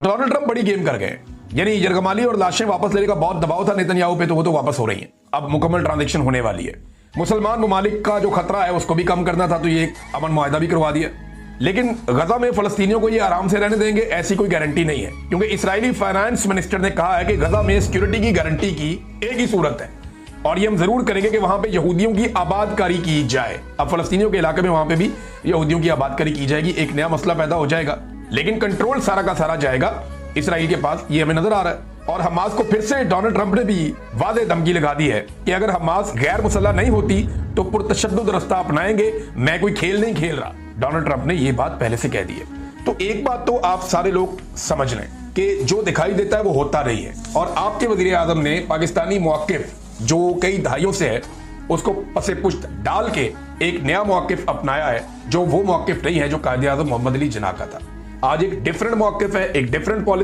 Donald Trump बड़ी game कर गए, यानी यरगमाली और लाशें वापस लेने का बहुत दबाव था नेतन्याहू पे, तो वो तो वापस हो रही हैं। अब मुकम्मल ट्रांजैक्शन होने वाली है। मुसलमान ममालिक का जो खतरा है उसको भी कम करना था, तो ये एक अमन मुआहदा भी करवा दिया। लेकिन गजा में फलस्तीनियों को ये आराम से रहने देंगे, ऐसी कोई गारंटी नहीं है, क्योंकि इजरायली फाइनेंस मिनिस्टर ने कहा है कि गजा में सिक्योरिटी की गारंटी की एक ही सूरत है, और ये हम जरूर करेंगे कि वहां पे यहूदियों की आबादकारी की जाए। अब फलस्तीनियों के इलाके में वहां पे भी यहूदियों की आबादकारी की जाएगी, एक नया मसला पैदा हो जाएगा, लेकिन कंट्रोल सारा का सारा जाएगा इसराइल के पास, ये हमें नजर आ रहा है। और हमास को फिर से डोनाल्ड ट्रंप ने भी वाज़ेह धमकी लगा दी है कि अगर हमास गैर मुसल्लह नहीं होती तो पुरतशद्दुद रास्ता अपनाएंगे, मैं कोई खेल नहीं खेल रहा। डोनाल्ड ट्रंप ने ये बात पहले से कह दी है। तो एक बात तो आप सारे लोग समझ लें कि जो दिखाई देता है वो होता नहीं है, और आपके वजीर आजम ने पाकिस्तानी मौक़िफ़ जो कई दहाइयों से है उसको पसे पुश्त डाल के एक नया मौक़िफ़ अपनाया है, जो वो मौक़िफ़ नहीं है जो कायदे आज़म मोहम्मद अली जिन्ना का था। आज एक डिफरेंट मौक़िफ़ है, एक डिफरेंट पॉलिसी